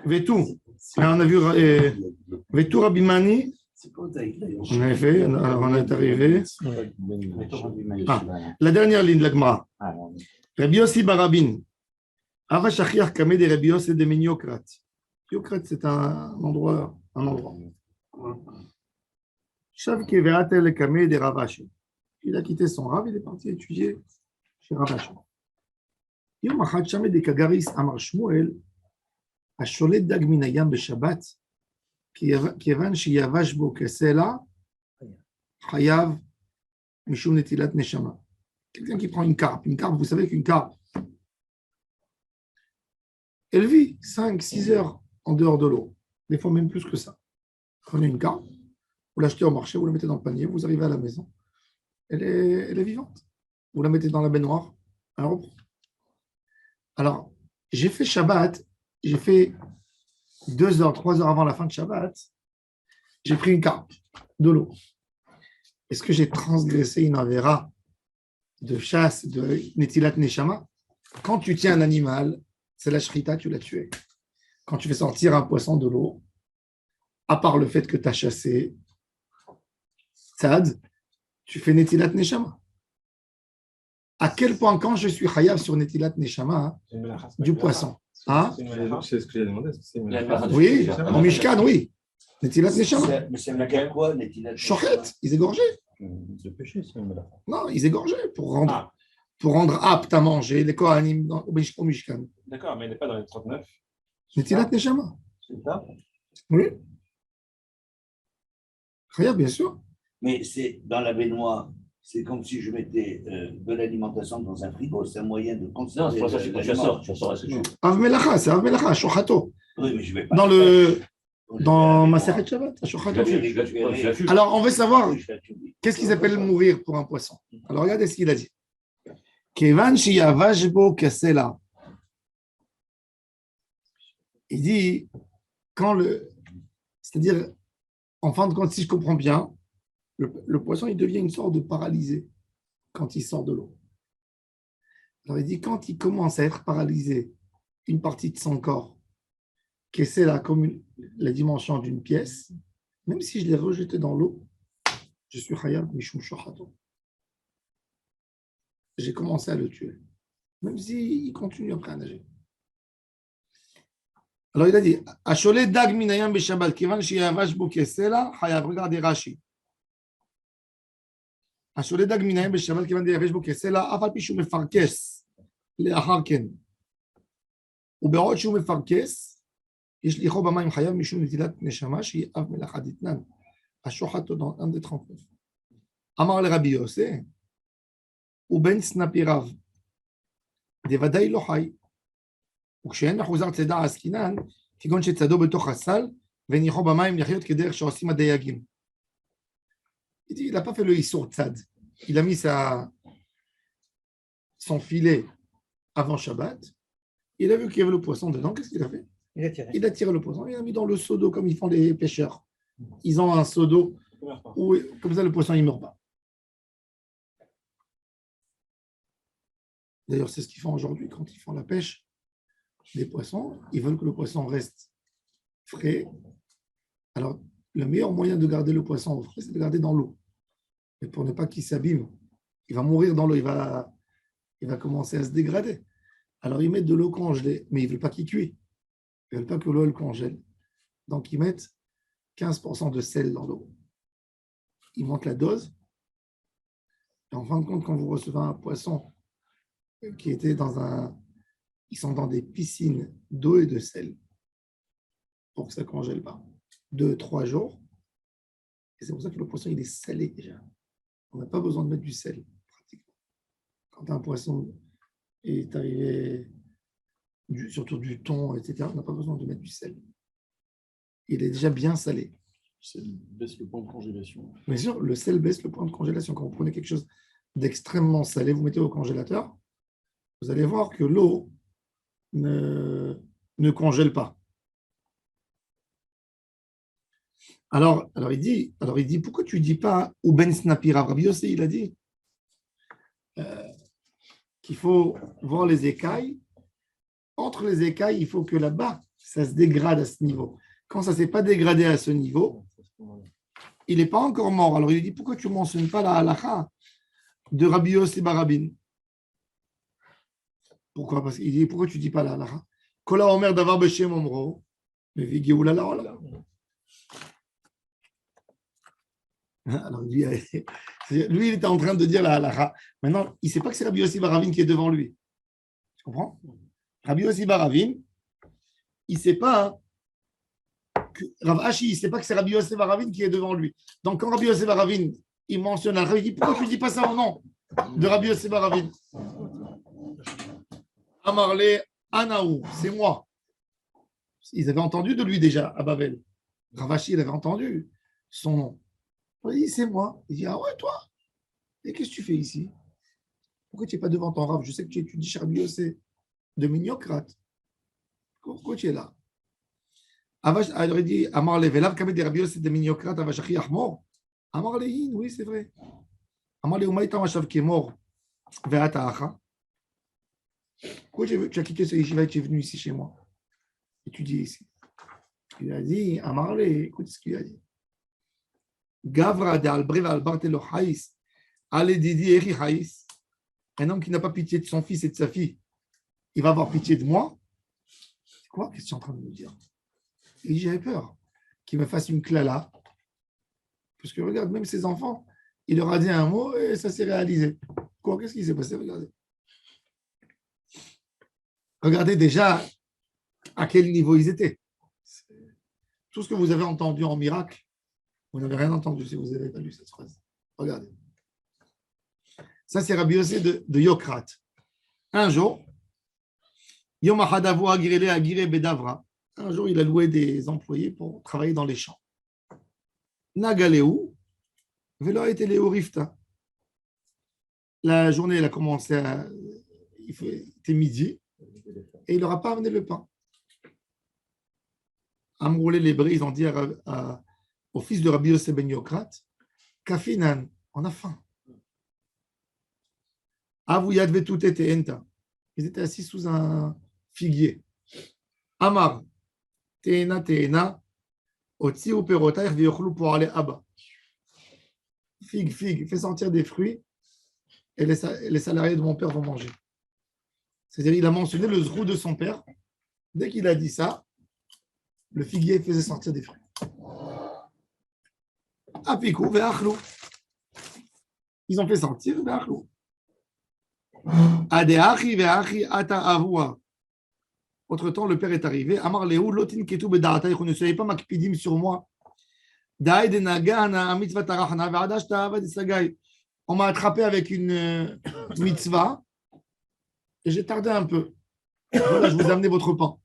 Vetou. Là, on a vu Vetou Rabbi Mani. En effet, alors on est arrivé. La dernière ligne de la Gemara. Rabbi Yossi Barabin. Ava Shachiach Kameh de Rabbi Yossi de Meniokrat. Meniokrat, c'est un endroit. Shav Keveatel Kameh de Ravashi. Il a quitté son Rav, il est parti étudier chez Ravashi. Yom Achad Shamed de Kagaris Amar Shmuel. השולט דג מן הים בשבת, כיוון שיבש בו כסלע, חייב משום נטילת נשמה. Quelqu'un qui prend une carpe, vous savez qu'une carpe, elle vit 5-6 heures en dehors de l'eau, des fois même plus que ça. Prenez une carpe, vous l'achetez au marché, vous la mettez dans le panier, vous arrivez à la maison, elle est vivante. Vous la mettez dans la baignoire, elle reprend. Alors, j'ai fait Shabbat. J'ai fait 2 heures, 3 heures avant la fin de Shabbat, j'ai pris une carpe de l'eau. Est-ce que j'ai transgressé une avéra de chasse, de netilat neshama? Quand tu tiens un animal, c'est la shrita, tu l'as tué. Quand tu fais sortir un poisson de l'eau, à part le fait que tu as chassé tzad, tu fais netilat neshama. À quel point, quand je suis chayav sur netilat neshama, du poisson, c'est ce que j'ai demandé. Oui, en Mishkan, oui. Netilat Neshama. Mais c'est laquelle quoi, Netilat Shochet, ils égorgeaient. De péché, c'est une mélacha. Non, ils égorgeaient pour rendre apte à manger les Kohanim au Mishkan. D'accord, mais il n'est pas dans les 39. Netilat Neshama. C'est ça? Oui. Chayav, bien sûr. Mais c'est dans la baignoire. C'est comme si je mettais de l'alimentation dans un frigo. C'est un moyen de conserver. Non, c'est pour ça que tu sors. Av Melacha, c'est Av Melacha, Shochato. Oui, mais je vais pas. Dans Maseret Shabbat, Shochato. Alors, on veut savoir qu'est-ce qu'ils appellent mourir pour un poisson. Alors, regardez ce qu'il a dit. Kevan shiyavash bo kasela. Il dit, c'est-à-dire, en fin de compte, si je comprends bien, le poisson, il devient une sorte de paralysé quand il sort de l'eau. Alors, il dit, quand il commence à être paralysé, une partie de son corps, qui c'est comme la dimension d'une pièce, même si je l'ai rejeté dans l'eau, je suis chayav mishum shochato. J'ai commencé à le tuer, même s'il continue après à nager. Alors, il a dit, Ashole dag minayam beshabal, kivan sheyavash bo kesela, chayav. Regardez Rashi. השולט דג מן הים בשבת כיוון דייבש בו כסלע, אף על פי שהוא מפרכס לאחר כן. ובעוד שהוא מפרכס, יש ליחו במים חייב משום נטילת נשמה שהיא אב מלאכה דתנן. השוחט dans un des 39. אמר לרבי יוסי, ובן סנפיריו, דוודאי לא חי. וכשאין מחוזר צידה עסקינן, כגון שצדו בתוך הסל, וניחו במים לחיות כדרך שעושים הדייגים. Il n'a pas fait le Issour Tzad. Il a mis son filet avant Shabbat. Il a vu qu'il y avait le poisson dedans. Qu'est-ce qu'il a fait? Il a tiré le poisson. Il a mis dans le seau d'eau comme ils font les pêcheurs. Ils ont un seau d'eau où, comme ça, le poisson ne meurt pas. D'ailleurs, c'est ce qu'ils font aujourd'hui quand ils font la pêche des poissons. Ils veulent que le poisson reste frais. Alors, le meilleur moyen de garder le poisson frais, c'est de le garder dans l'eau. Mais pour ne pas qu'il s'abîme, il va mourir dans l'eau, il va commencer à se dégrader. Alors, ils mettent de l'eau congelée, mais ils ne veulent pas qu'il cuise. Ils ne veulent pas que l'eau le congèle. Donc, ils mettent 15% de sel dans l'eau. Ils montent la dose. Et en fin de compte, quand vous recevez un poisson qui était ils sont dans des piscines d'eau et de sel pour que ça ne congèle pas. 2-3 jours. Et c'est pour ça que le poisson, il est salé déjà. On n'a pas besoin de mettre du sel, pratiquement. Quand un poisson est arrivé, surtout du thon, etc., on n'a pas besoin de mettre du sel. Il est déjà bien salé. Le sel baisse le point de congélation. Bien sûr, le sel baisse le point de congélation. Quand vous prenez quelque chose d'extrêmement salé, vous mettez au congélateur, vous allez voir que l'eau ne congèle pas. Alors il dit, pourquoi tu ne dis pas ou ben snapira? Rabbi Yossi, il a dit qu'il faut voir les écailles. Entre les écailles, il faut que là-bas, Ça se dégrade à ce niveau. Quand ça ne s'est pas dégradé à ce niveau, il n'est pas encore mort. Alors il lui dit, pourquoi tu ne mentionnes pas la halakha de Rabbi Yossi Barabin? Pourquoi? Parce qu'il dit, pourquoi tu ne dis pas la halakha? Kola Omer Davar Beshem Omro, mais Vigéoula la Ola. Alors lui, il était en train de dire la halakha. Maintenant, il ne sait pas que c'est Rabbi Yossi Baravin qui est devant lui. Tu comprends? Rabbi Yossi Baravin, il ne sait pas que Rav Ashi, il ne sait pas que c'est Rabbi Yossi Baravin qui est devant lui. Donc quand Rabbi Yossi Baravin, il mentionne la halakha, il dit pourquoi tu ne dis pas ça au nom de Rabbi Yossi Baravin? Amarle Anaou, c'est moi. Ils avaient entendu de lui déjà à Babel. Rav Ashi, il avait entendu son nom. Il dit, c'est moi. Il dit, ah ouais, toi? Et qu'est-ce que tu fais ici? Pourquoi tu n'es pas devant ton Rav? Je sais que tu étudies chez Rabbi Yossi de Mignocrate. Pourquoi tu es là? Alors il dit, Amar le Velav, Kabed de Rabbi Yossi de Mignocrate, Avachachi Ahmor. Amar le Hin, oui, c'est vrai. Amar le Umaïta Mashav qui est mort, Veata Acha. Pourquoi tu as quitté ce yeshiva et tu es venu ici chez moi? Étudier ici. Il a dit, Amar le, écoute ce qu'il a dit. Gavra de Albrev Albartelo Haïs, Ale Didi Eri Haïs, un homme qui n'a pas pitié de son fils et de sa fille, il va avoir pitié de moi? C'est quoi? Qu'est-ce que tu es en train de me dire? Il dit, j'avais peur qu'il me fasse une clala, parce que regarde, même ses enfants, il leur a dit un mot et ça s'est réalisé. Quoi? Qu'est-ce qui s'est passé? Regardez. Regardez déjà à quel niveau ils étaient. Tout ce que vous avez entendu en miracle, vous n'avez rien entendu si vous n'avez pas lu cette phrase. Regardez. Ça, c'est Rabbi Yossi de Yokrat. Un jour, Yom Ahadavu Agirele Agire Bedavra. Un jour, il a loué des employés pour travailler dans les champs. Nagaleu, Velo Eteleu Rifta. La journée, elle a commencé il était midi, et il ne leur a pas amené le pain. Amroulé les Hébreux, ils ont dit au fils de Rabbi Yossi ben Yokrat, Kafinan, on a faim. Avouyad vetout était enta. Ils étaient assis sous un figuier. Amar, teena, otsi ou perotaire viochlu pour aller abba. Figue, fais sortir des fruits et les salariés de mon père vont manger. C'est-à-dire, il a mentionné le zrou de son père. Dès qu'il a dit ça, le figuier faisait sortir des fruits. Apikou ve'achlou. Ils ont fait sortir ve'achlou. Adeachi ve'achi ata avua. Entre-temps, le père est arrivé. Amar lehu lotin ketu beda'ata. Ne soyez pas makpidim sur moi. Da'ed nagana mitzvah tarachna ve'adash ta'avad isagay. On m'a attrapé avec une mitzvah et j'ai tardé un peu. Voilà, je vous ai amené votre pain.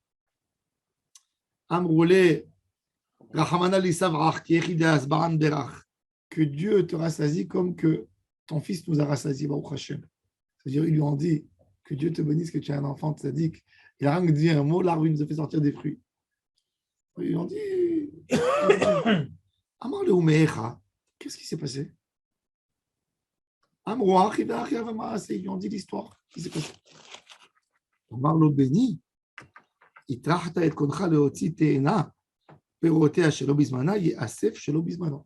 Amroulé, Rahamana lisavrach, kiechide asbaran berach. Que Dieu te rassasie comme que ton fils nous a rassasié, Baruch Hashem. C'est-à-dire, ils lui ont dit que Dieu te bénisse, que tu es un enfant tzaddik. Il n'a rien que dit un mot, l'arbre, il nous a fait sortir des fruits. Ils lui ont dit, Amar le umeecha, qu'est-ce qui s'est passé? Amroach, ils lui ont dit l'histoire. Qu'est-ce qui s'est passé? Amar le béni, itrachta et koncha leotzi teena, perotea shelo bizmana, yasef shelo bizmana.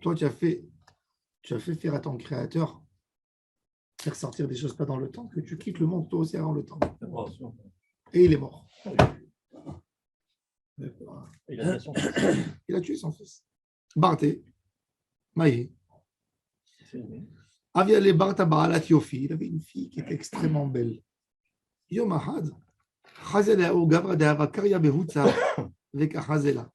Toi, tu as fait faire à ton créateur faire sortir des choses pas dans le temps, que tu quittes le monde toi aussi avant le temps. Et il est mort. Il a tué son fils. Barthé, Maï. Aviale Bartha Baalat Yofi, il avait une fille qui était extrêmement belle. Yom Ahad, Chazela ou Gavra de Havakaria Behutza, avec Chazela.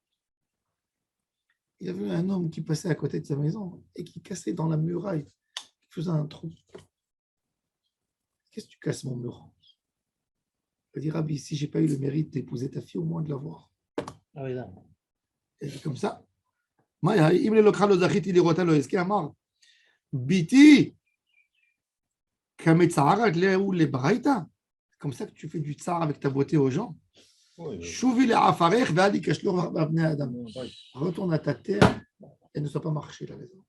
Il y avait un homme qui passait à côté de sa maison et qui cassait dans la muraille, qui faisait un trou. Qu'est-ce que tu casses mon mur? Il dit, Rabbi, si je n'ai pas eu le mérite d'épouser ta fille, au moins de la voir. Ah oui, là. Et c'est comme ça. Biti, comme ça que tu fais du tsar avec ta beauté aux gens. Retourne à ta terre et ne sois pas marché la maison.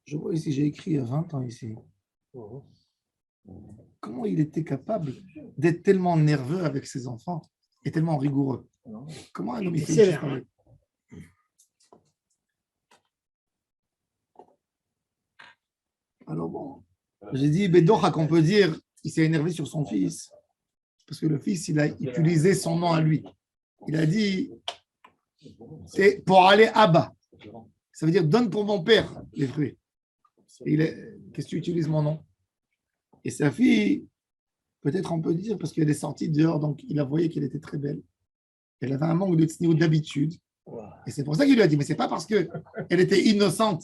Je vois ici, j'ai écrit il y a 20 ans ici. Comment il était capable d'être tellement nerveux avec ses enfants? est tellement rigoureux. Non. Comment un homme il fait C'est une chose sévère, pareille? Alors bon, j'ai dit, Bédocha, qu'on peut dire, il s'est énervé sur son fils. Parce que le fils, il a utilisé son nom à lui. Il a dit, c'est pour aller à bas. Ça veut dire, donne pour mon père les fruits. Qu'est-ce que tu utilises mon nom? Et sa fille, peut-être on peut dire, parce qu'elle est sortie dehors, donc il a voyé qu'elle était très belle. Elle avait un manque de tsniout d'habitude. Et c'est pour ça qu'il lui a dit, mais c'est pas parce qu'elle était innocente.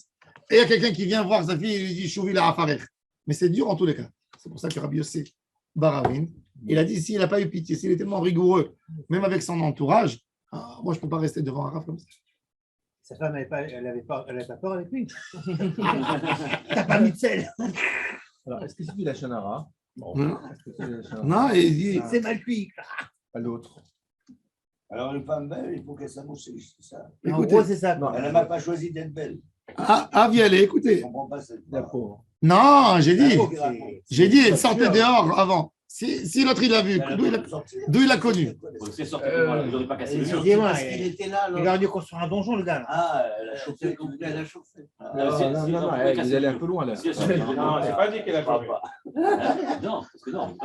Et il y a quelqu'un qui vient voir sa fille et lui dit, Chouvi la Hafarech. Mais c'est dur en tous les cas. C'est pour ça que Rabbi Yossi Baravin, il a dit, s'il n'a pas eu pitié, s'il est tellement rigoureux, même avec son entourage, moi je ne peux pas rester devant un raf comme ça. Sa femme, elle avait pas peur avec lui. T'as pas mis de sel. Alors, est-ce que c'est du la Shonara? Non, et il dit, C'est mal cuit. À l'autre. Alors, une femme belle, il faut qu'elle s'amoussige, c'est ça. En écoutez, gros, c'est ça. Elle n'a même pas choisi d'être belle. Vialet, Je écoutez. ne comprends pas cette La pauvre. Non, j'ai dit, C'est- elle sortait dehors avant. Si l'autre il l'a vu, d'où il l'a connu? C'est sorti de moi, je n'aurais pas cassé les yeux. Excusez-moi, Parce qu'il était là, il aurait dû construire un donjon, le gars. Là. Ah, elle a chauffé, elle a chauffé. Vous allez un peu loin là. Non, j'ai pas dit qu'elle a chauffé. Non, parce que non.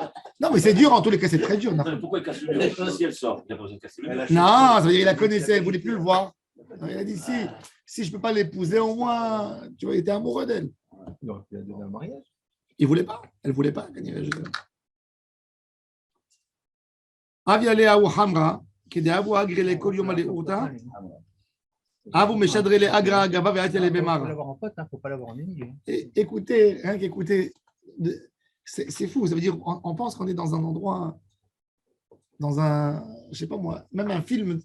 Non, mais c'est dur en tous les cas, c'est très dur. Non, Non, mais pourquoi elle casse le mur? Si elle sort, il n'a pas besoin de casser le mur. ça veut dire qu'il la connaissait, il ne voulait plus le voir. Il a dit, si je ne peux pas l'épouser, au moins, tu vois, il était amoureux d'elle. Il aurait pu la donner un mariage. Il ne voulait pas. Elle ne voulait pas. Aviale à Hamra, qui est à Agrele Kolium à Urta, Avu Meshadrele Agra Gaba Veatiale Il faut Bemar. l'avoir en pote, il ne faut pas l'avoir en ennemi. Écoutez, rien qu'écouter, c'est fou. Ça veut dire, on pense qu'on est dans un endroit, dans un, je sais pas moi, même un film.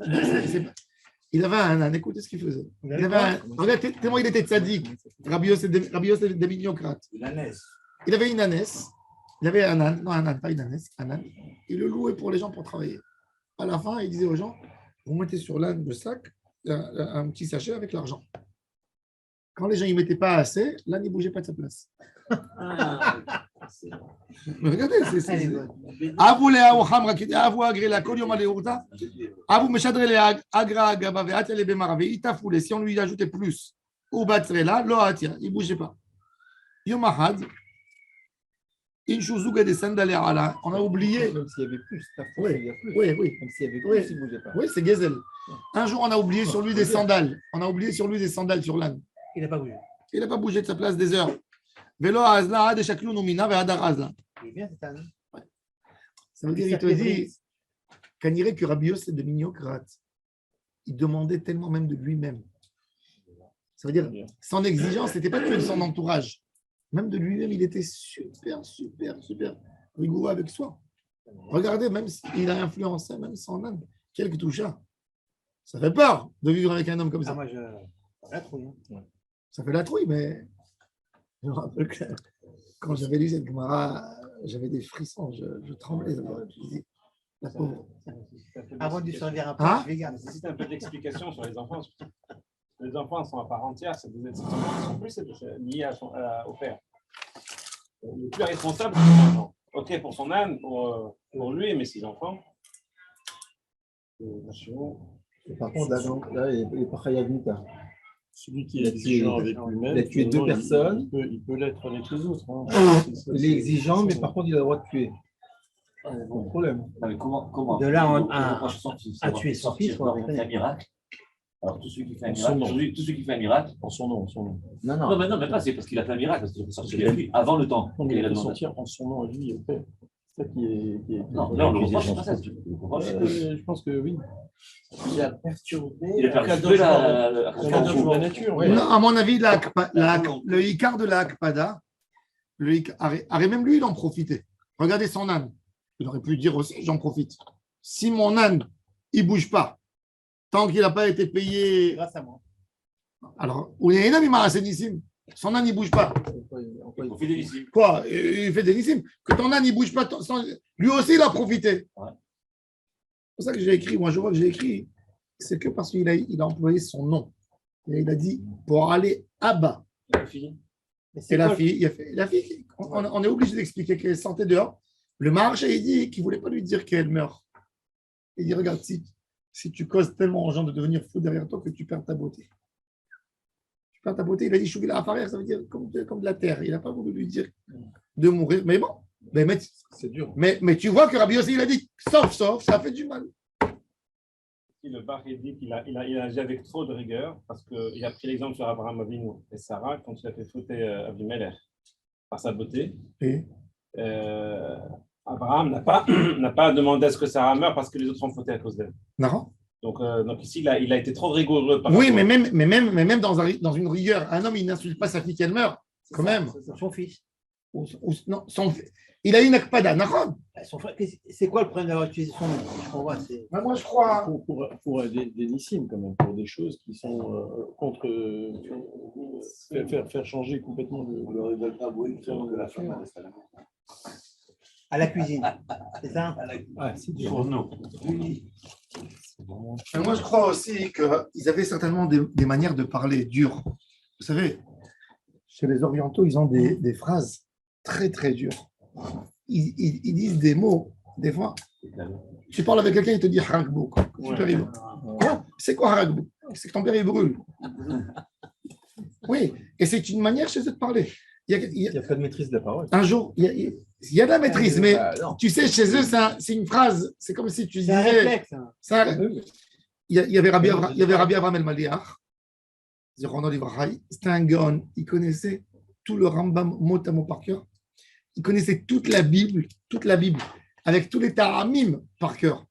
Il avait un âne, écoutez ce qu'il faisait. Regardez tellement il était tzaddik. Rabbi Yosef de Mignocrate. Une ânesse. Il avait une ânesse. Il avait un âne, non un âne, pas une ânesse, un âne. Il le louait pour les gens pour travailler. À la fin, il disait aux gens, vous mettez sur l'âne le sac, un petit sachet avec l'argent. Quand les gens ne mettaient pas assez, l'âne ne bougeait pas de sa place. Mais regardez, c'est. Avou le Hamra, Avou agré la Koliom Aleurta, Avou Meshadre le Agra Gaba Veatiale Bemar, Veitafoule, si on lui ajoutait plus, ou Batrela, lo Atia, il ne bougeait pas. Yomahad, Inchouzuga des sandales ala, on a oublié. Même s'il y avait plus, Oui, il y a plus. oui. Même s'il y avait Oui. plus, il ne bougeait pas. Oui, c'est Gezel. Un jour, on a oublié sur lui des sandales. On a oublié sur lui des sandales sur l'âne. Il n'a pas bougé. Il n'a pas bougé de sa place des heures. Velo Azla, de Shaklou Nomina, Veadar Azla. Il est bien cet âne. Ça veut dire, il te dit, qu'on dirait que Rabbi Yosef de Mignocrate, il demandait tellement même de lui-même. Ça veut dire, son exigence, ce n'était pas que de son entourage. Même de lui-même, il était super rigoureux avec soi. Regardez, même s'il a influencé, même son âme, quelques touchas. Ça fait peur de vivre avec un homme comme ça. Ah, moi, je la trouille. Hein. Ça fait la trouille, mais je me rappelle que quand j'avais lu cette Gemara, j'avais des frissons, je tremblais. Je me dis, la pauvre. Avant de lui servir un peu, Hein? je vais garder. Nécessite un peu d'explication sur les enfants. Les enfants sont à part entière, ils sont plus liés au père. Le plus responsable, c'est l'enfant. Ok, pour son âme, pour lui, mais ses enfants. Par contre, là, il n'est pas Khayavnita. Celui qui est exigeant avec lui-même, il a tué deux personnes. Il peut l'être avec les autres. Hein. Il est exigeant, mais par contre, il a le droit de tuer. Pas de problème. Non, mais comment De là à tuer son fils, pour un miracle. Alors, tous ceux qui font un En miracle, son nom. aujourd'hui, tous ceux qui font un miracle. En son nom, Non. Non, mais pas, c'est parce qu'il a fait un miracle, parce qu'il peut sortir de lui avant le temps. Non, mais qu'il il a peut demandé. sortir en son nom à lui au père. C'est ça qui est. Non, là, on le reproche, c'est pas ça. Le reproche, c'est que- Je pense que oui. Il a perturbé. Il a perturbé la C'est un jour de la nature. Ouais. Non, à mon avis, le Icar de la Akpada, même lui, il en profitait. Regardez son âne. Il aurait pu dire aussi, j'en profite. Si mon âne, il ne bouge pas, tant qu'il n'a pas été payé. Grâce à moi. Alors, son âne, il ne bouge pas. Il profite des disciples. Quoi? Il fait des nissim. Que ton âne, il ne bouge pas. Lui aussi, il a profité. Ouais. C'est pour ça que j'ai écrit, moi, je vois que j'ai écrit, c'est que parce qu'il a employé son nom. Et il a dit, pour aller à bas. Mais Et c'est la quoi, fille, on est obligé d'expliquer qu'elle sortait dehors. Le marché, il dit qu'il ne voulait pas lui dire qu'elle meurt. Il dit, regarde, si tu causes tellement aux gens de devenir fous derrière toi que tu perds ta beauté. Tu perds ta beauté. Il a dit, Chouvila Afarer, ça veut dire comme de la terre. Il n'a pas voulu lui dire de mourir. Mais bon, C'est dur. mais tu vois que Rabbi Yossi, il a dit, sauf, ça fait du mal. Le Bach il dit qu'il a agi avec trop de rigueur parce qu'il a pris l'exemple sur Abraham Avinu et Sarah quand il a fait fauter Abimelech par sa beauté. Et Abraham n'a pas demandé à ce que Sarah meure parce que les autres ont fauté à cause d'elle. non. Donc ici, il a été trop rigoureux. Oui, mais même dans une rigueur, un homme, il n'insulte pas sa fille qu'elle meurt, quand même. Son fils. Non, il a une akpada, Nahon. Son frère, c'est quoi le problème d'avoir utilisé son nom? Je comprends, Moi, je crois. Pour des nissimes, quand même, pour des choses qui sont contre. Faire changer complètement On ne révèle pas avouer que la femme reste à la maison. à la cuisine. C'est ça? c'est dur. Pour nous. Moi, je crois aussi qu'ils avaient certainement des manières de parler dures. Vous savez, chez les Orientaux, ils ont des phrases très, très dures. Ils disent des mots, des fois. Tu parles avec quelqu'un, il te dit Harakbouk. Quoi? C'est quoi Harakbouk? C'est que ton père, il brûle. Oui, et c'est une manière chez eux de parler. Il n'y a pas de maîtrise de la parole. Un jour, il y a de la maîtrise, mais tu sais, chez eux, c'est une phrase. C'est comme si tu C'est un disais. réflexe. Il y avait Rabbi Abraham El-Maliach. C'était un gaon. Il connaissait tout le Rambam mot à mot par cœur. Il connaissait toute la Bible, avec tous les Ta'amim par cœur.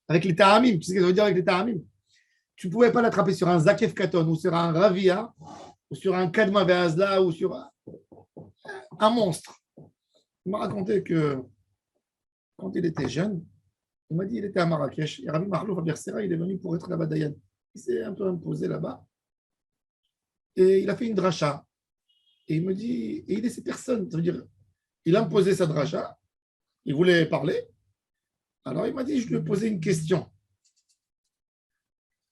Avec les Ta'amim, tu sais ce que ça veut dire avec les Ta'amim? Tu ne pouvais pas l'attraper sur un Zakef Katon ou sur un Ravia ou sur un Kadma Be'azla ou sur un monstre. Il m'a raconté que quand il était jeune, il m'a dit qu'il était à Marrakech. Et Rabbi Mahlouf Abersera, il est venu pour être là-bas Dayan. Il s'est un peu imposé là-bas. Et il a fait une dracha. Et il me dit, et il laissait personne. Ça veut dire, il a imposé sa dracha. Il voulait parler. Alors il m'a dit, je lui ai posé une question.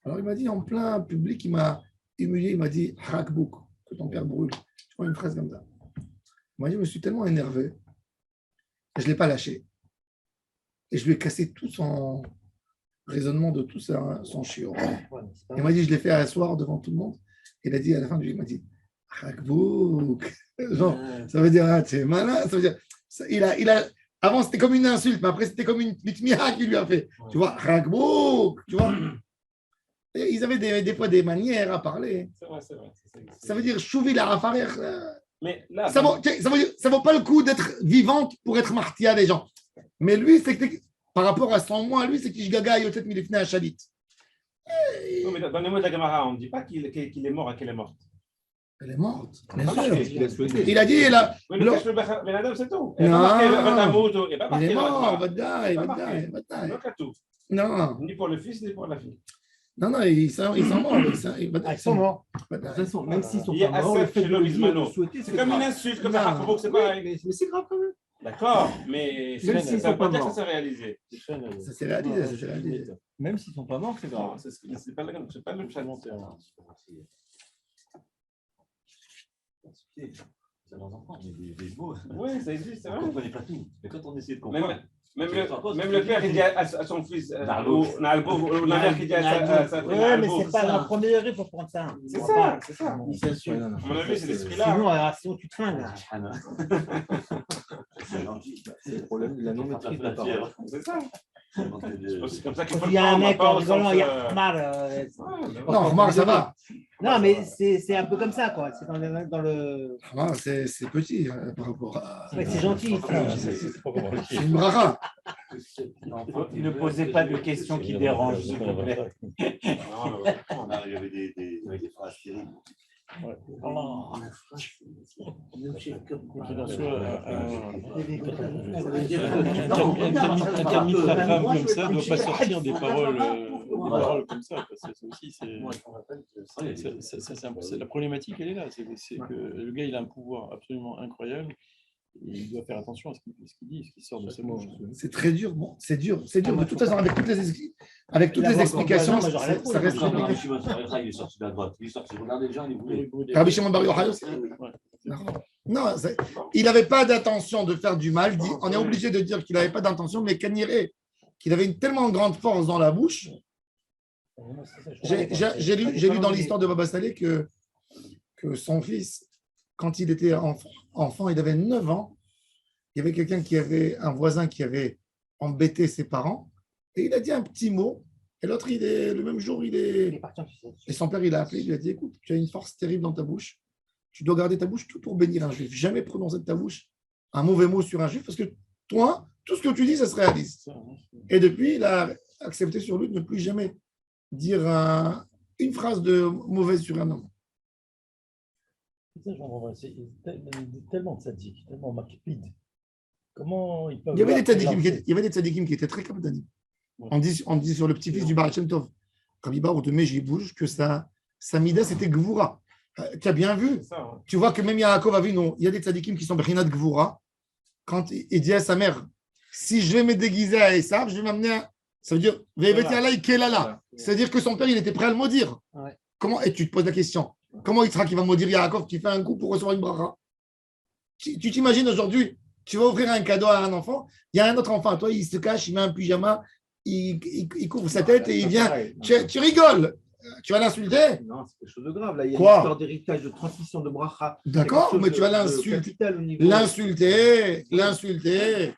Alors il m'a dit, en plein public, il m'a humilié. Il m'a dit, Harakbouk, que ton père brûle. Je crois une phrase comme ça. Il m'a dit, je me suis tellement énervé. Je ne l'ai pas lâché. Et je lui ai cassé tout son raisonnement de tout son chiot. Il m'a dit, je l'ai fait asseoir devant tout le monde. Il a dit, à la fin, il m'a dit, Harakbouk. Genre, ça veut dire, ah, tu es malin. Ça veut dire, avant, c'était comme une insulte, mais après, c'était comme une mitmia qu'il lui a fait. Tu vois, Harakbouk, tu vois. Et ils avaient des fois des manières à parler. C'est vrai. Ça veut dire, chouvi la rafarer. Mais là, Ça vaut pas le coup d'être vivante pour être martia des gens. Mais lui, c'est que par rapport à son moi, lui, c'est qu'il gaga yotet milifne à chalit. non, mais dans les mots de la Gemara, on ne dit pas qu'il est mort à qu'elle est morte. Elle est morte. Il a souhaité. Il a dit, Oui, le cache le Ben Adam, c'est tout. Non. Il n'est pas marqué il est mort, Vadaï. Vadaï. Non, tout. Non, Ni pour le fils, ni pour la fille. non, ils sont morts. Ils sont morts. De toute façon, même s'ils sont Il y a pas morts, le Asaf fait de chez le dire, Bismano. de souhaiter, C'est comme une insulte, comme ça. Non. Harakbouk, c'est pareil. Mais c'est grave quand même. D'accord, mais Même ça s'ils ne sont veut pas pas dire que morts. ça s'est réalisé. Ça s'est réalisé. Même s'ils sont pas morts, c'est grave. Non, c'est pas le même chat. C'est leurs enfants, mais des mots. Oui, ça existe, c'est On ne vrai. comprenait pas tout. Mais quand on essayait de comprendre. Même le père qui dit à son fils, Narbo. ou la mère qui dit à sa fille, Ouais, mais c'est pas la première heure pour prendre ça. C'est ça, c'est ça. Il s'insulte. À mon avis, c'est l'esprit-là. Sinon, tu te flingues. Ah non. C'est gentil. C'est le problème de la non-maîtrise de la parole. C'est ça. C'est comme ça qu'il faut Quand le il y a un prendre, mec pas en au rigolant, sens, il y a mal. Non, Omar, ça va. Non, mais c'est un peu comme ça, quoi. C'est dans le. Omar, c'est petit par rapport à. Ouais, c'est gentil. C'est une bracha. Ne posez pas de questions qui dérangent, s'il vous plaît. Il y avait des phrases terribles. Un terme de la femme comme ça ne doit pas sortir des paroles comme ça. Parce que aussi, c'est la problématique, elle est là. C'est que le gars, il a un pouvoir absolument incroyable. Et il doit faire attention à ce qu'il dit, ce qui sort de ses mots. C'est très dur. Bon, c'est dur. De toute façon, avec toutes les explications, ça reste compliqué. Il est sorti de la droite. Il est sorti. Regardez les gens, il voulait. Rabbi Shimon Bar Yochai aussi. Non, il n'avait pas d'intention de faire du mal. On est obligé de dire qu'il n'avait pas d'intention, mais Kaniré, qu'il avait une tellement grande force dans la bouche. J'ai lu dans l'histoire de Baba Saleh que son fils, quand il était enfant, il avait 9 ans, il y avait quelqu'un un voisin qui avait embêté ses parents, et il a dit un petit mot, et l'autre, le même jour, et son père, il a appelé, il lui a dit, écoute, tu as une force terrible dans ta bouche, tu dois garder ta bouche tout pour bénir un juif, jamais prononcer de ta bouche un mauvais mot sur un juif, parce que toi, tout ce que tu dis, ça se réalise. Et depuis, il a accepté sur lui de ne plus jamais dire une phrase de mauvaise sur un homme. C'est tellement tzaddik, tellement makpid. Comment ils peuvent. Il y avait des tzadikim qui étaient très kapdanim. On dit sur le petit-fils du Baal Shem Tov, Rabbi Baruch de Mejibouj, que sa mida, c'était Gvura. Tu as bien vu. Tu vois que même Yaakov Avinu, il y a des tzadikim qui sont Berinat Gvura. Quand il dit à sa mère, si je vais me déguiser à Esav, je vais m'amener à. Ça veut dire, c'est-à-dire que son père, il était prêt à le maudire. Ouais. Comment, et tu te poses la question, comment il sera qu'il va maudire Yaakov qui fait un coup pour recevoir une bracha? Tu t'imagines aujourd'hui, tu vas offrir un cadeau à un enfant, il y a un autre enfant à toi, il se cache, il met un pyjama, il couvre sa tête et il vient. Tu rigoles. Tu vas l'insulter? Non, c'est quelque chose de grave. Là, il y a Quoi? une histoire d'héritage, de transmission de bracha. D'accord, mais tu vas l'insulter.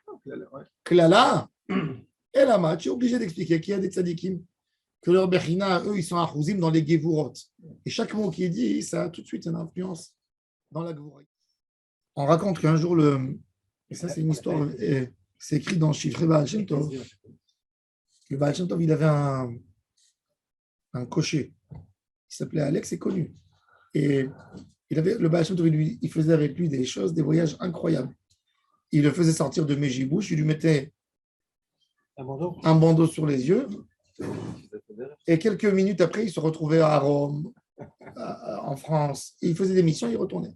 Klala. Et là, tu es obligé d'expliquer qu'il y a des tzadikim, que leur bechina, eux, ils sont achouzim dans les gevurot. Et chaque mot qui est dit, ça a tout de suite une influence dans la gevura. On raconte qu'un jour, et ça c'est une histoire, c'est écrit dans Shifrei Baal Shem Tov. Le Baal Shem Tov, il avait un cocher qui s'appelait Alex, c'est connu. Et le Baal Shem Tov, il faisait avec lui des choses, des voyages incroyables. Il le faisait sortir de Mejibouche, il lui mettait un bandeau sur les yeux. Et quelques minutes après, il se retrouvait à Rome, en France. Et il faisait des missions, il retournait.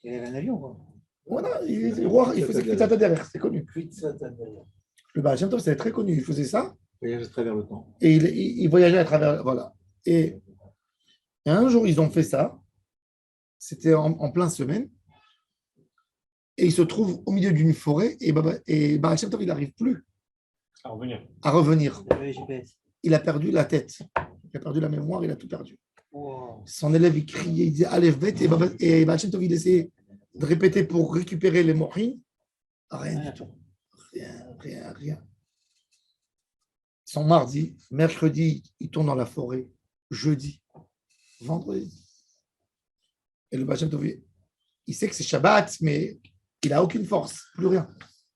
Il avait un avion, quoi. Voilà, il faisait Kvitzata derrière, c'est connu. Le Baal Shem Tov, c'était très connu. Il faisait ça. Voyage à travers le temps. Et il voyageait à travers. Voilà. Et un jour, ils ont fait ça. C'était en plein semaine. Et il se trouve au milieu d'une forêt. Et Baal Shem Tov, il n'arrive plus à revenir. Il a perdu la tête. Il a perdu la mémoire, il a tout perdu. Wow. Son élève, il criait, il disait Aleph Bet, et Baal Shem Tov, il essayait de répéter pour récupérer les mochines. Rien du tout. Rien. Son mardi, mercredi, il tourne dans la forêt. Jeudi, vendredi. Et le Baal Shem Tov, il sait que c'est Shabbat, mais il n'a aucune force, plus rien.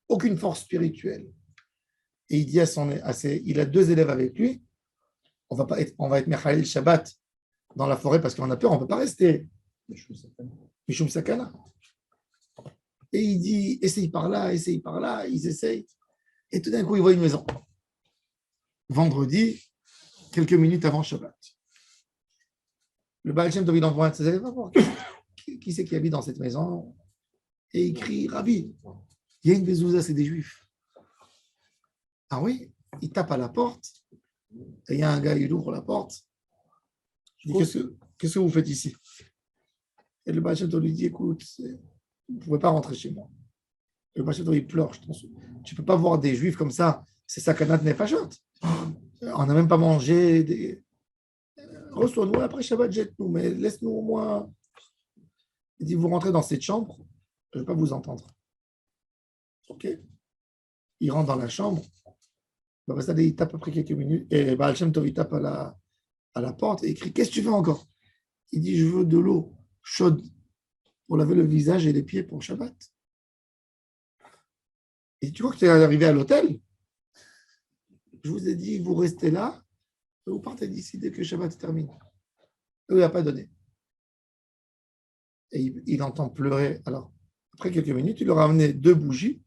Aucune force spirituelle. Et il dit il a 2 élèves avec lui. On va être Mechalel Shabbat dans la forêt parce qu'on a peur, on ne peut pas rester. Mishum Sakana. Et il dit, essaye par là, ils essayent. Et tout d'un coup, il voit une maison. Vendredi, quelques minutes avant Shabbat. Le Baal Shem Tov, il envoie un de ses élèves, va voir qui c'est qui habite dans cette maison. Et il crie, Rabbi, il y a une bezouza, c'est des Juifs. Ah oui, il tape à la porte, et il y a un gars, il ouvre la porte. Je dis, qu'est-ce que vous faites ici? Et le Baal Shem Tov lui dit, écoute, vous ne pouvez pas rentrer chez moi. Et le Baal Shem Tov, il pleure. Tu ne peux pas voir des Juifs comme ça, c'est sakanat nefashot. On n'a même pas mangé. Reçois-nous, après Shabbat, jette-nous, mais laisse-nous au moins. Il dit, vous rentrez dans cette chambre, je ne vais pas vous entendre. OK? Il rentre dans la chambre. Il tape après quelques minutes et Baal Shem Tov il tape à la porte et il crie, qu'est-ce que tu veux encore? Il dit, je veux de l'eau chaude pour laver le visage et les pieds pour Shabbat. Et tu vois que tu es arrivé à l'hôtel? Je vous ai dit, vous restez là et vous partez d'ici dès que Shabbat termine. Il n'a pas donné. Et il entend pleurer. Alors, après quelques minutes, il leur a amené 2 bougies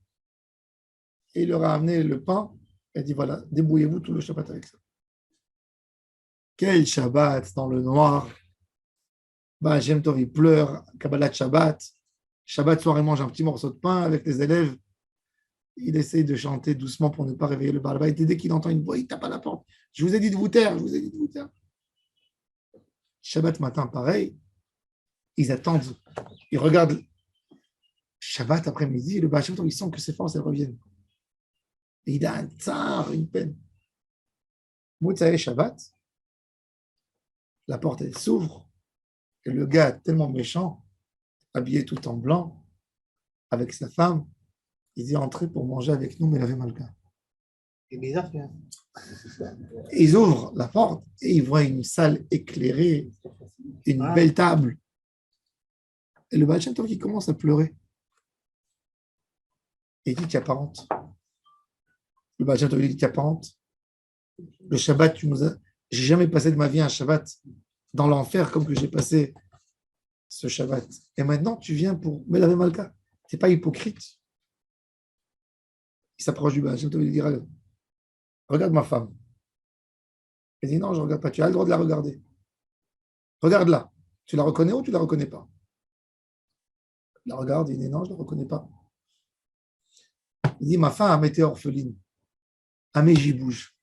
et il leur a amené le pain. Elle dit, voilà, débrouillez-vous tout le Shabbat avec ça. Quel Shabbat dans le noir. Baal Shem Tov, il pleure, Kabbalat Shabbat. Shabbat soir, il mange un petit morceau de pain avec les élèves. Il essaye de chanter doucement pour ne pas réveiller le Baal Bayt. Et dès qu'il entend une voix, il tape à la porte. Je vous ai dit de vous taire, Shabbat matin, pareil. Ils attendent. Ils regardent Shabbat après-midi. Le Baal Shem Tov, il sent que ses forces, elles reviennent. Et il a un tsar, une peine. Moutsaï Shabbat, la porte elle s'ouvre, et le gars tellement méchant, habillé tout en blanc, avec sa femme, il dit entrez pour manger avec nous, mais il avait Malka. C'est bizarre, ça. Et ils ouvrent la porte et ils voient une salle éclairée, une belle table. Et le Baal Shem Tov qui commence à pleurer. Et il dit qu'il n'y a pas honte. Le Baal Shem Tov dit qu'il n'y a pas honte. Le Shabbat, j'ai jamais passé de ma vie un Shabbat dans l'enfer comme que j'ai passé ce Shabbat. Et maintenant, tu viens pour Melavé Malka. Tu n'es pas hypocrite. Il s'approche du Baal Shem Tov et lui dit regarde ma femme. Il dit non, je ne regarde pas. Tu as le droit de la regarder. Regarde-la. Tu la reconnais ou tu ne la reconnais pas? Il la regarde, il dit non, je ne la reconnais pas. Il dit ma femme a été orpheline. Amé, j'y bouge.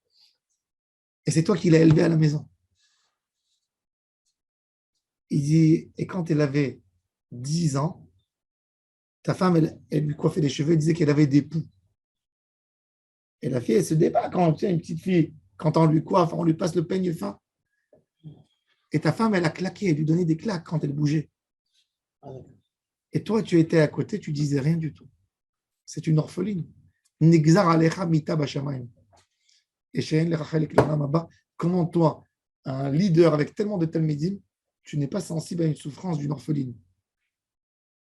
Et c'est toi qui l'as élevée à la maison. Il dit, et quand elle avait 10 ans, ta femme, elle lui coiffait les cheveux, elle disait qu'elle avait des poux. Et la fille, elle se débat quand tu as une petite fille, quand on lui coiffe, on lui passe le peigne fin. Et ta femme, elle a claqué, elle lui donnait des claques quand elle bougeait. Et toi, tu étais à côté, tu disais rien du tout. C'est une orpheline. Nigzar alecha mita bashamayim. Et comment toi, un leader avec tellement de talmidim, tu n'es pas sensible à une souffrance d'une orpheline?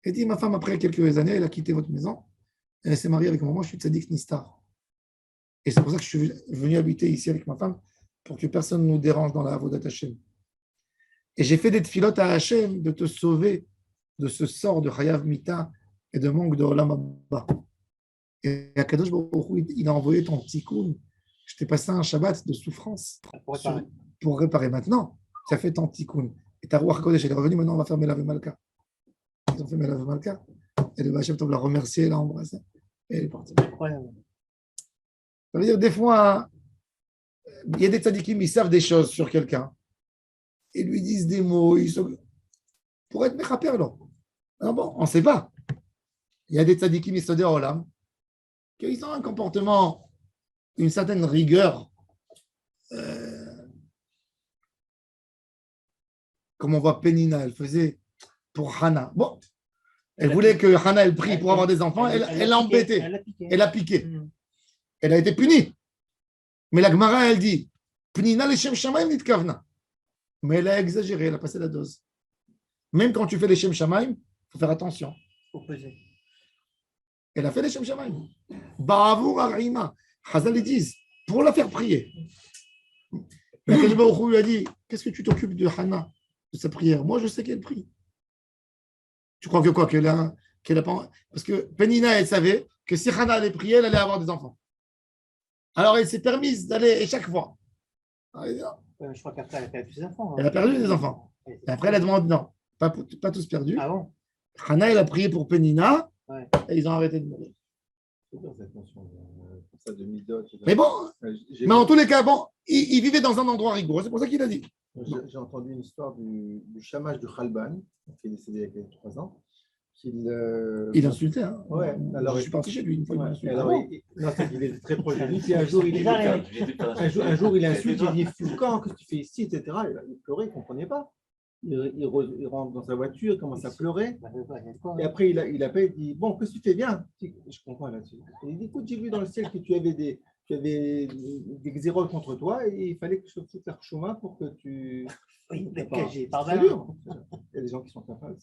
Et dit, ma femme, après quelques années, elle a quitté votre maison, elle s'est mariée avec moi, je suis tzaddik nistar. Et c'est pour ça que je suis venu habiter ici avec ma femme, pour que personne ne nous dérange dans la avodat Hashem. Et j'ai fait des tfilotes à Hashem de te sauver de ce sort de Chayav Mita et de manque de Olam Haba. Et Akadosh Baruch Hu, il a envoyé ton tikkun. Je t'ai passé un Shabbat de souffrance pour réparer. Maintenant. Tu as fait ton tikkun. Et ta Ruach Kodesh, elle est revenue. Maintenant, on va faire Melavé Malka. Ils ont fait Melavé Malka. Et le Baal Shem Tov l'a remercié, l'a embrassé. Et elle est partie. Incroyable. Ça veut dire, des fois, il y a des tzadikim, ils savent des choses sur quelqu'un. Ils lui disent des mots. Pour être mechaper, là. Alors bon, on ne sait pas. Il y a des tzadikim, ils se disent, Olam, qu'ils ont un comportement, une certaine rigueur. Comme on voit Pénina, elle faisait pour Hana. Bon, elle voulait que Hana, elle prie pour avoir des enfants. Elle l'a embêté. Elle a piqué. Elle a été punie. Mais la Gemara, elle dit, Pnina les Shem Shamaim nitkavna. Mais elle a exagéré, elle a passé la dose. Même quand tu fais les Shem Shamaim, il faut faire attention. Elle a fait les Shem Shamaim. Ba'avour Arima. Chazal, ils disent, pour la faire prier. Mais Akadosh Baruch Hu lui a dit, qu'est-ce que tu t'occupes de Hana, de sa prière? Moi, je sais qu'elle prie. Tu crois que quoi? Qu'elle a pas... Parce que Pénina, elle savait que si Hana allait prier, elle allait avoir des enfants. Alors, elle s'est permise d'aller et chaque fois. Je crois qu'après, elle a perdu ses enfants. Elle a perdu des enfants. Et après, elle a demandé non, pas tous perdus. Ah bon? Hana, elle a prié pour Pénina et ils ont arrêté de mourir. C'est bien cette notion ça de midot. Mais bon, mais en tous les cas, bon, il vivait dans un endroit rigoureux. C'est pour ça qu'il a dit. J'ai entendu une histoire du chamash de Khalban, qui est décédé il y a 3 ans. Il insultait. Hein. Ouais, alors, je suis parti chez lui une fois. Il il est très proche de lui. Puis un jour, il insulte, il dit Foucan, qu'est-ce que tu fais ici, etc. Il pleurait, il ne comprenait pas. Il rentre dans sa voiture, il commence à pleurer. Et après, il appelle, il dit bon, qu'est-ce que tu fais bien? Je comprends là-dessus. Il dit écoute, j'ai vu dans le ciel que tu avais des xérols contre toi et il fallait que je foute la chemin pour que tu. Oui, mais c'est dur. Il y a des gens qui sont capables.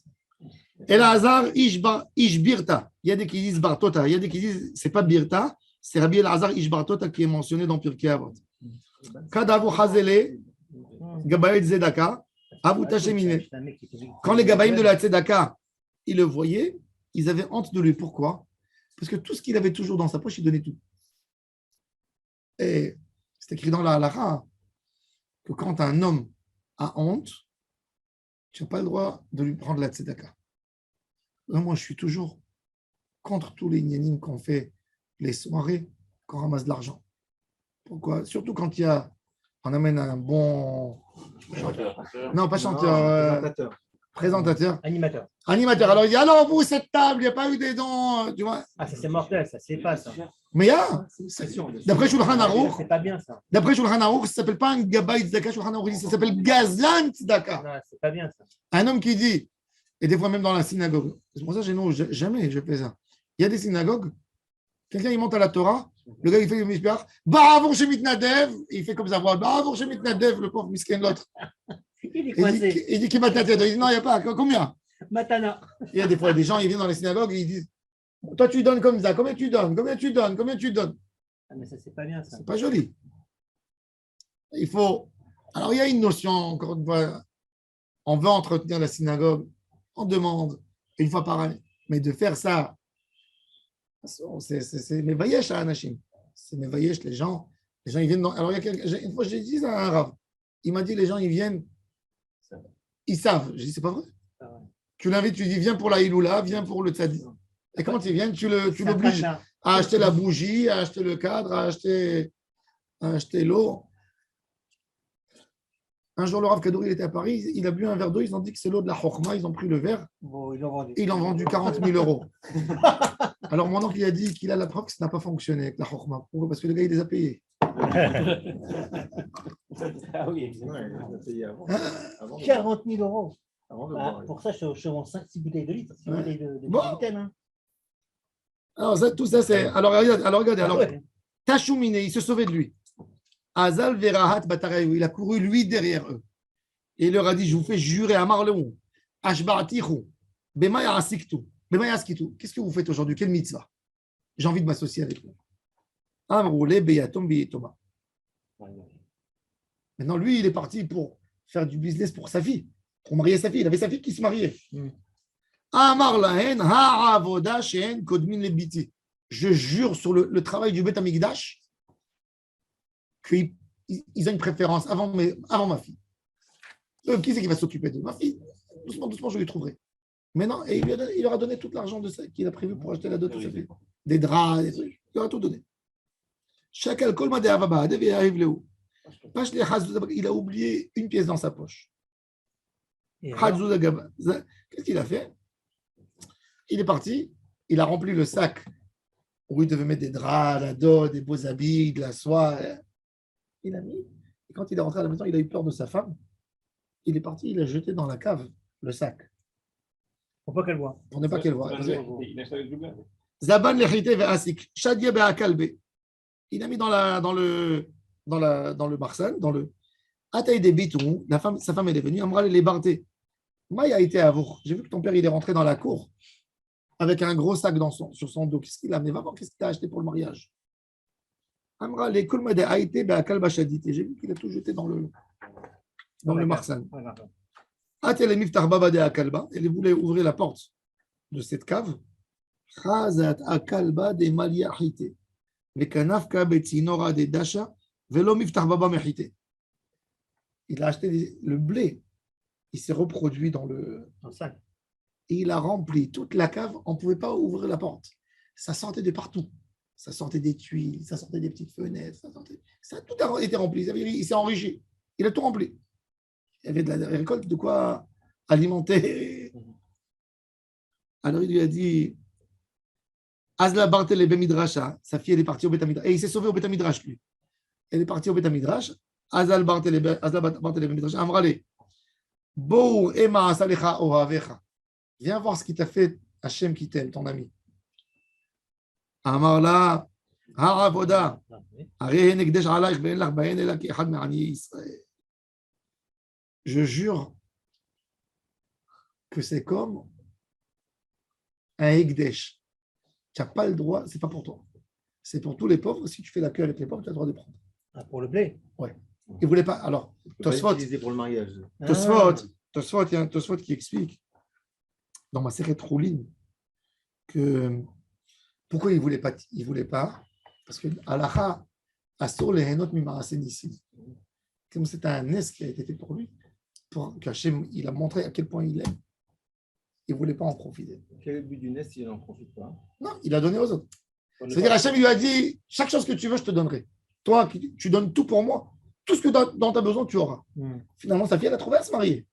Et Elazar Ishbirta. Il y a des qui disent Bartota. Il y a des qui disent c'est pas Birta, c'est Rabbi Elazar Ishbartota qui est mentionné dans Pirkei Avot. Kadavu Chazele, Gabaït Zedaka, Avu Tashemine. Quand les Gabaïm de la Tzedaka, ils le voyaient, ils avaient honte de lui. Pourquoi? Parce que tout ce qu'il avait toujours dans sa poche, il donnait tout. Et c'est écrit dans la Halakha que quand un homme a honte, tu n'as pas le droit de lui prendre la tzedaka. Moi, je suis toujours contre tous les gnanim qu'on fait, les soirées, qu'on ramasse de l'argent. Pourquoi? Surtout quand on amène un bon... Chanteur. Non, pas chanteur. Présentateur. Animateur. Animateur. Alors il dit, alors vous, cette table, il n'y a pas eu des dents, tu vois. Ah, ça c'est mortel, ça, c'est pas ça. Mais il y a. D'après Shulchan Aruch, C'est pas bien ça. d'après Shulchan Aruch, ça s'appelle pas un Gabay Tzedaka, Shulchan Aruch, ça s'appelle Gazlan Tzedaka. Non, c'est pas bien ça. Un homme qui dit, et des fois même dans la synagogue, c'est pour ça que j'ai non, jamais je fais ça. Il y a des synagogues, quelqu'un il monte à la Torah, le gars il fait le mishpach, Ba'avour chez Mitnadev, il fait comme ça, Ba'avour chez Mitnadev, le pauvre miskin l'autre. Il est coincé. Il dit qu'il m'a tête, il dit non, il n'y a pas, combien? Matana. Il y a des fois des gens, ils viennent dans les synagogues et ils disent, toi tu donnes comme ça, combien tu donnes? Ah, mais ça c'est pas bien ça. C'est pas joli. Il faut. Alors il y a une notion, encore une fois, on veut entretenir la synagogue, on demande une fois par année, mais de faire ça, c'est Mevayesh à Anachim. C'est Mevayesh, les gens ils viennent dans. Alors, une fois, j'ai dit à un rave, il m'a dit, les gens, ils viennent, ils savent. J'ai dit, c'est pas vrai. Tu l'invites, tu dis, viens pour la Iloula, viens pour le tzadi. Et comment ils viennent, tu l'obliges à acheter la bougie, à acheter le cadre, à acheter l'eau. Un jour, le Rav Kadouri était à Paris, il a bu un verre d'eau, ils ont dit que c'est l'eau de la Chokhma, ils ont pris le verre, Bon, ils l'ont vendu. et ils l'ont vendu 40 000 euros. Alors, mon oncle, il a dit qu'il a la preuve que ça n'a pas fonctionné avec la Chokhma. Pourquoi? Parce que le gars, il les a payés. Ah oui, Ouais, il a payé avant. Avant de- 40 000 euros. avant de Ah, boire. pour ça, je vends 5-6 bouteilles de litre, 6 Ouais. bouteilles de Bon. bouteilles, hein. Alors, tout ça, c'est. Alors, regardez. Ah Alors, ouais. Tachumine, il se sauvait de lui. Azal Verahat Batarayou, il a couru lui derrière eux. Et il leur a dit, je vous fais jurer à Marleon, Ashba'atihu, Bemaya Asiktu, Bemaya Askitu. Qu'est-ce que vous faites aujourd'hui? Quelle mitzvah? J'ai envie de m'associer avec vous. Amroule Beyatom Beyetoma. Maintenant, lui, il est parti pour faire du business pour sa fille, pour marier sa fille. Il avait sa fille qui se mariait. Amar lahen ha'avoda she'en kodmin lebiti. Je jure sur le travail du Beth Amikdash qu'ils ont une préférence avant ma fille. Qui c'est qui va s'occuper de ma fille? Doucement, doucement, je lui trouverai. Mais non, et il leur a donné tout l'argent qu'il a prévu pour acheter la dot de sa fille. Des draps, des trucs. Il leur a tout donné. Chaque alcool m'a dit il a oublié une pièce dans sa poche. Et alors, Qu'est-ce qu'il a fait? Il est parti, il a rempli le sac où il devait mettre des draps, la dot, des beaux habits, de la soie. Il a mis. Et quand il est rentré à la maison, il a eu peur de sa femme. Il est parti, il a jeté dans la cave le sac. faut pas qu'elle voit. Pour ne pas qu'elle voie. Il a acheté le double. Zaban lechite ve'asik. Shadia be'akalbe. Il a mis dans le marsan, dans le. Ataï des bitous. Sa femme elle est venue. Amral les barté. Maï a été à vous. J'ai vu que ton père il est rentré dans la cour avec un gros sac sur son dos. Qu'est-ce qu'il a amené? Va voir qu'est-ce qu'il a acheté pour le mariage. Amral les kulma de haïté be'akalba shadite. J'ai vu qu'il a tout jeté dans le marsan. Elle voulait ouvrir la porte de cette cave. Il a acheté le blé. Il s'est reproduit dans le sac. Et il a rempli toute la cave. On ne pouvait pas ouvrir la porte. Ça sortait de partout. Ça sortait des tuiles, ça sortait des petites fenêtres. Ça tout a été rempli. Il s'est enrichi. Il a tout rempli. Il y avait de la récolte, de quoi alimenter. Alors il lui a dit Azla Bartel Bemidrasha, sa fille elle est partie au Beth Midrash. Et il s'est sauvé au Beth Midrash, lui. Elle est partie au Beth Midrash. Azal Bartel Bemidrash. Amrale. Bou Ema Asalecha Ohavecha. Viens voir ce qu'il t'a fait, Hachem qui t'aime, ton ami. Amarla. Haravoda. Areh Negdesh Alaich Ben Lach Baen Ela Ki Echad Me'ani Israël. Je jure que c'est comme un Ekdesh. Tu n'as pas le droit, c'est pas pour toi. C'est pour tous les pauvres. Si tu fais la queue avec les pauvres, tu as le droit de prendre. Ah, pour le blé. Ouais. Il ne voulait pas. Alors, Tosfot, Utilisé pour le mariage. Tosfot, il y a un Tosfot qui explique dans ma série Troulin que pourquoi il ne voulait pas. Il voulait pas parce que Alaha Asur les Henot Mimarasen ici. Comme c'est un nes qui a été fait pour lui, pour qu'Hachem, il a montré à quel point il aime. Il ne voulait pas en profiter. Quel est le but du nest s'il n'en profite pas? Non, il a donné aux autres. C'est-à-dire, Hachem lui a dit, chaque chose que tu veux, je te donnerai. Toi, tu donnes tout pour moi. Tout ce que dont tu as besoin, tu auras. Finalement, sa fille, elle a trouvé à se marier.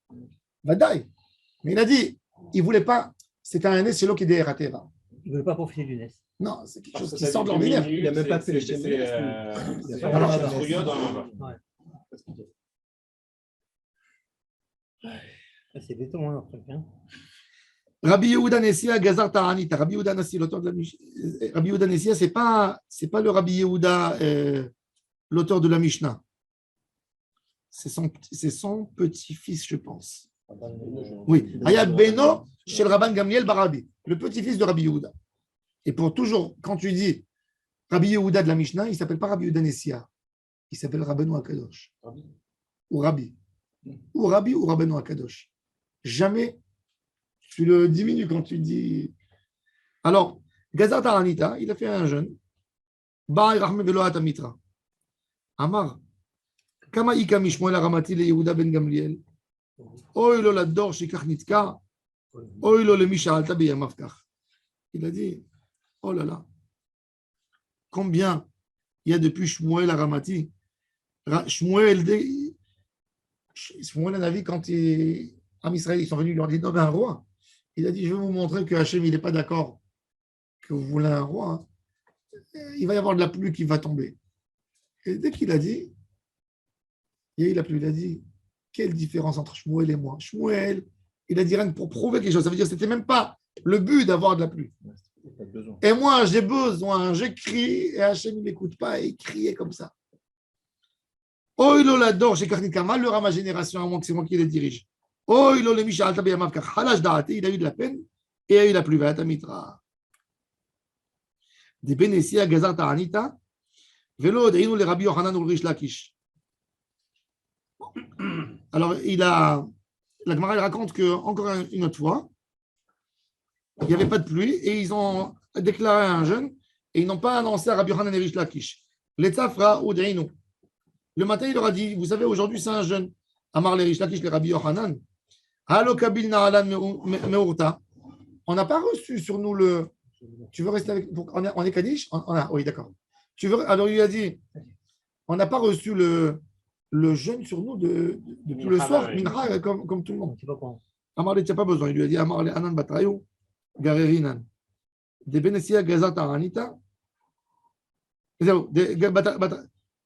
Vadaï. Mais il a dit, il ne voulait pas, c'était un nez, c'est l'eau qui est Rateva. Il ne veut pas profiter du NES. Non, c'est quelque chose Parce qui que sort de ça dit l'ordinaire. 10 minutes, Il a même pas fait le c'est- schéma. c'est, Il a c'est pas pas fait le un schéma. trouillot dans le Ouais. C'est béton, hein, leur truc. Hein. Rabbi Yehuda Nessia, Gazar Taranita. Rabbi Yehuda Nessia, l'auteur de la Mishnah. Rabbi Yehuda Nessia, c'est pas le Rabbi Yehuda, l'auteur de la Mishnah. C'est son petit-fils, je pense. Oui. Hayab Beno, chez le Rabban Gamliel Barabi, le petit-fils de Rabbi Yehuda. Et pour toujours, quand tu dis Rabbi Yehuda de la Mishnah, il ne s'appelle pas Rabbi Yehuda Nessia. Il s'appelle Rabbeinu Akadosh. Ou Rabbi. Ou Rabbi ou Rabbeinu Akadosh. Jamais tu le diminues quand tu dis. Alors, Gazat Aranita, il a fait un jeûne. Ba'i Rahme Veloat Amitra. Amar. Kama Ikami Shmuel Aramati le Yehuda ben Gamliel. Oilo Lador Shikach Nitka. Oilo le Misha Alta Beyamavkach. Il a dit, oh là là, combien il y a depuis Shmuel Aramati. Shmuel Navi, quand en Israël, ils sont venus lui dire nommer un roi. Il a dit, je vais vous montrer que Hachem, il n'est pas d'accord que vous voulez un roi. Il va y avoir de la pluie qui va tomber. Et dès qu'il a dit, il y a eu la pluie, il a dit, quelle différence entre Shmuel et moi. Shmuel, il a dit rien que pour prouver quelque chose. Ça veut dire que ce n'était même pas le but d'avoir de la pluie. Et moi, j'ai besoin, je crie, et Hachem, il n'écoute pas, et il criait comme ça. Oh, il l'adore, j'ai carné Kamal, le ma génération, à moins que c'est moi qui les dirige. Oh, il le Misha Alta Beyamav Kach Halash Da'ati, il a eu de la peine, et il a eu la pluie. Va'ata Mitra. Des Benessia Gazar Ta'anita, Velo Deinu le Rabbi Yochanan ou le Rish Lakish. Alors, la Gemara raconte qu'encore une autre fois, il n'y avait pas de pluie et ils ont déclaré un jeûne et ils n'ont pas annoncé à Rabbi Yochanan et Rish Lakish. L'Etzafra ou Deinu. Le matin, il leur a dit, vous savez, aujourd'hui, c'est un jeûne. Amar le Rish Lakish, le Rabbi Yochanan. Halo Kabil Na'alan Meurta. On n'a pas reçu sur nous le. Tu veux rester avec. On est Kaddish? Oui, d'accord. Alors, il lui a dit, on n'a pas reçu le jeûne sur nous depuis le soir, Mincha, comme tout le monde. Amar le, tu n'as pas besoin. Il lui a dit, Amar le Anan Batrayou, Garerinan. De Benessia Gazat Aranita.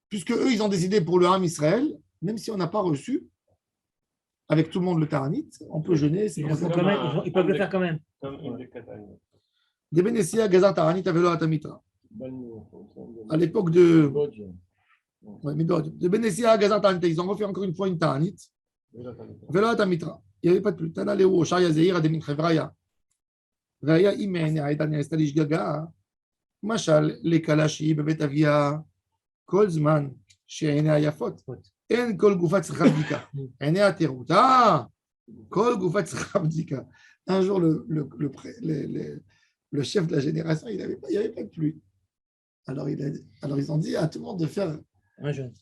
Puisque eux, ils ont décidé pour le Ham Israël, même si on n'a pas reçu, avec tout le monde le Taranit, on peut jeûner. Ils peuvent le faire quand même. De Benessia Gazat Aranita Velo Atamitra. À l'époque de. De Benessia Gazat Aranita, ils ont refait encore une fois une Taranit. Velo Atamitra. Il n'y avait pas de plus. Tana Leo, Shaya Zeira, de Minchevraya. Raya Imen, Aïdan Estalish Gaga. Machal, les Kalashi, Bebet Avia. כל זמן שעיניה יפות, אין כל גופה צריכה בדיקה. עיניה תירוטה, כל גופה צריכה בדיקה. Un jour, le chef de la génération, il n'y avait pas de pluie. Alors, ils ont dit à tout le monde de faire un jeûne.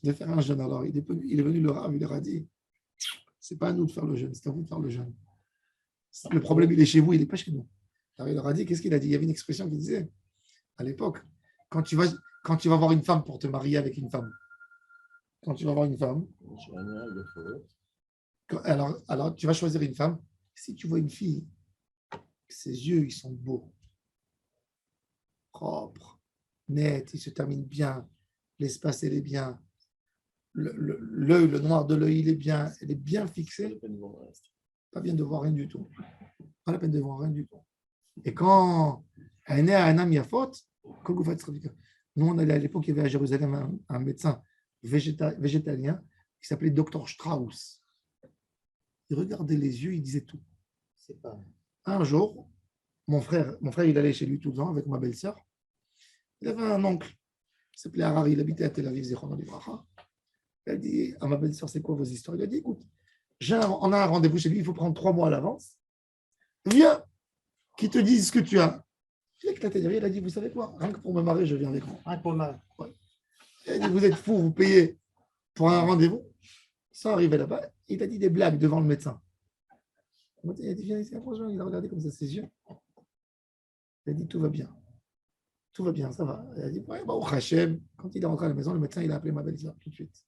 Alors, il est venu le Rav, il leur a dit, c'est pas à nous de faire le jeûne, c'est à vous de faire le jeûne. Le problème, il est chez vous, il n'est pas chez nous. Alors, il leur a dit, qu'est-ce qu'il a dit? Il y avait une expression qui disait, à l'époque, quand tu vas voir une femme pour te marier avec une femme, quand tu vas voir une femme, alors tu vas choisir une femme. Si tu vois une fille, ses yeux, ils sont beaux, propres, nets, ils se terminent bien, l'espace, elle est bien, l'œil, le noir de l'œil, il est bien, elle est bien fixée, pas bien de voir rien du tout. Pas la peine de voir rien du tout. Et quand elle est à un âme yafot, nous, on allait à l'époque, il y avait à Jérusalem un médecin végétalien qui s'appelait Dr Strauss. Il regardait les yeux, il disait tout. Un jour, mon frère, il allait chez lui tout le temps avec ma belle-sœur. Il avait un oncle, il s'appelait Harari, il habitait à Tel Aviv, Zichrono Livracha. Il a dit à ma belle-sœur, c'est quoi vos histoires? Il a dit, écoute, on a un rendez-vous chez lui, il faut prendre 3 mois à l'avance. Viens, qui te dise ce que tu as. Il a éclaté de rire, il a dit, vous savez quoi, rien que pour me marier, je viens avec vous. Rien que pour le marier. Ouais. Il a dit, vous êtes fous, vous payez pour un rendez-vous. Sans arriver là-bas, il a dit des blagues devant le médecin. Il a dit, viens ici, franchement, il a regardé comme ça ses yeux. Il a dit, tout va bien. Tout va bien, ça va. Il a dit, ouais, bah, au Hachem. Quand il est rentré à la maison, le médecin, il a appelé ma belle-sœur tout de suite.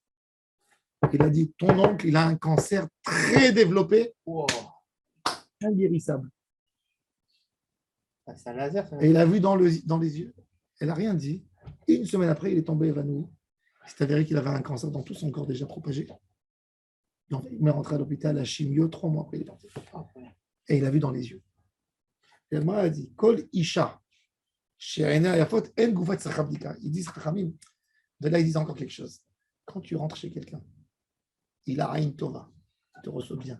Il a dit, ton oncle, il a un cancer très développé. Wow. inguérissable. C'est un laser. Et il a vu dans les yeux. Elle n'a rien dit. Et une semaine après, il est tombé évanoui. Il s'est avéré qu'il avait un cancer dans tout son corps déjà propagé. Donc, il est rentré à l'hôpital à chimio 3 mois après, il est parti. Et il a vu dans les yeux. Et elle m'a dit Kol Isha, She'ena Ayafot, En Goufat Sachabdika. Ils disent Chachamim. De là, ils disent encore quelque chose. Quand tu rentres chez quelqu'un, il a Aïn Tova, il te reçoit bien.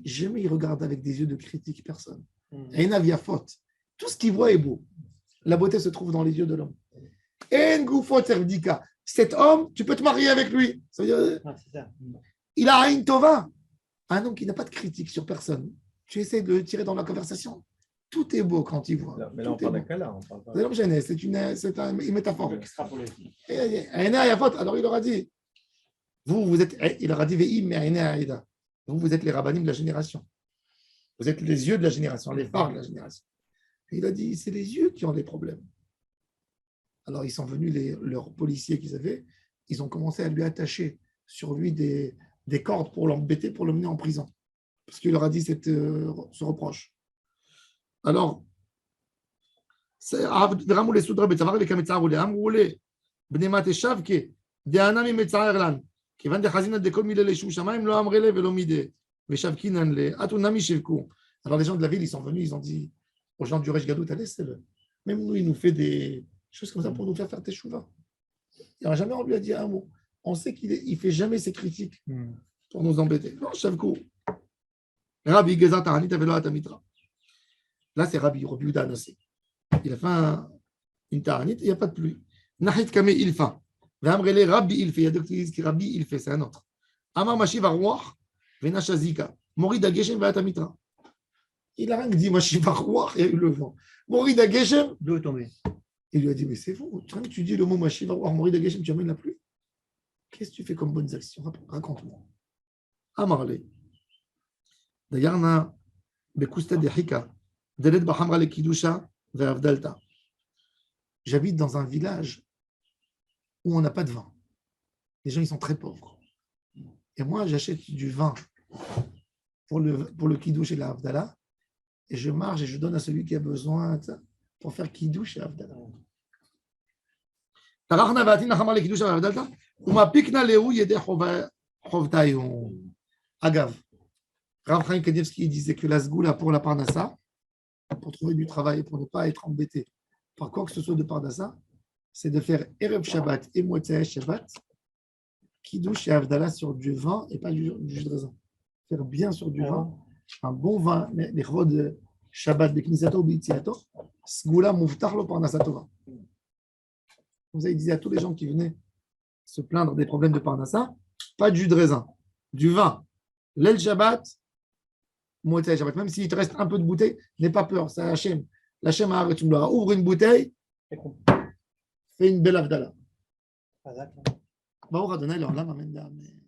Jamais il regarde avec des yeux de critique personne. Ena Ayafot. Tout ce qu'il voit est beau. La beauté se trouve dans les yeux de l'homme. En Goufat Sachabdika. Cet homme, tu peux te marier avec lui. Ça veut dire, il a Aïn Tova. Un homme qui n'a pas de critique sur personne. Tu essaies de le tirer dans la conversation. Tout est beau quand il voit. Mais là, on parle d'un cas là. C'est une métaphore. Extrapoler. Alors il leur a dit, vous êtes, il leur a dit, vous êtes les rabbinim de la génération. Vous êtes les yeux de la génération, les phares de la génération. Et il a dit, c'est les yeux qui ont des problèmes. Alors ils sont venus, leurs policiers qu'ils avaient, ils ont commencé à lui attacher sur lui des cordes pour l'embêter, pour le mener en prison. Parce qu'il leur a dit ce reproche. Alors, ורמו לסודרה בצוואר וכמצער ולאמרו לה בני מטה שבקה דענה ממצער לן כיוון דחזינא דכל מילה לשום שמיים לא אמרי לה ולא מידה ושבקינן לה אתו נמי שבקו. Alors les gens de la ville, ils sont venus, ils ont dit aux gens du Resh Gadout, laissez-le. Même nous, il nous fait des choses comme ça pour nous faire teshuva. Il n'a jamais on lui a dit un mot. On sait qu'il ne fait jamais ses critiques pour nous embêter. Non, Shavko. Rabbi Geza Ta'anit Avelo Atamitra. Là, c'est Rabbi Yehuda Anassi. Il a fait une Ta'anit et il n'y a pas de pluie. Nahit Kame Ilfa. V'amrele Rabbi Ilfe. Il y a d'autres qui disent que Rabbi Ilfe, c'est un autre. Amar Mashiv Arwach Venashazika. Morid Ageshem Ve'atamitra. Il a rien que dit Mashiv Arwach, il y a eu le vent. Morid Ageshem. L'eau est tombée. Il lui a dit, mais c'est faux. Tu dis le mot Mashiv Arwach, Morid Ageshem, tu amènes la pluie. Qu'est-ce que tu fais comme bonnes actions? Raconte-moi. Amarle. D'ailleurs, j'habite dans un village où on n'a pas de vin. Les gens, ils sont très pauvres. Et moi, j'achète du vin pour le kidouche et la Havdalah, et je marche et je donne à celui qui a besoin pour faire kidouche et Havdalah. Agav. Rav Chaim Kanievski disait que la sgoula pour la parnassa, pour trouver du travail, pour ne pas être embêté par quoi que ce soit de parnassa, c'est de faire Erev Shabbat et Motzei Shabbat, Kiddush et Havdalah sur du vin et pas du jus de raisin. Faire bien sur du vin, un bon vin, les chod Shabbat, les Knisato ou B'Yitziato, sgoula muftar lo parnassa tova. Vous avez dit à tous les gens qui venaient se plaindre des problèmes de parnassa, pas de jus de raisin, du vin, l'El Shabbat, même s'il te reste un peu de bouteille, n'aie pas peur, c'est Hachem. L'Hachem a arrêté. Ouvre une bouteille, fais une belle Havdalah. Baruch Adonai, l'Olam, Amen.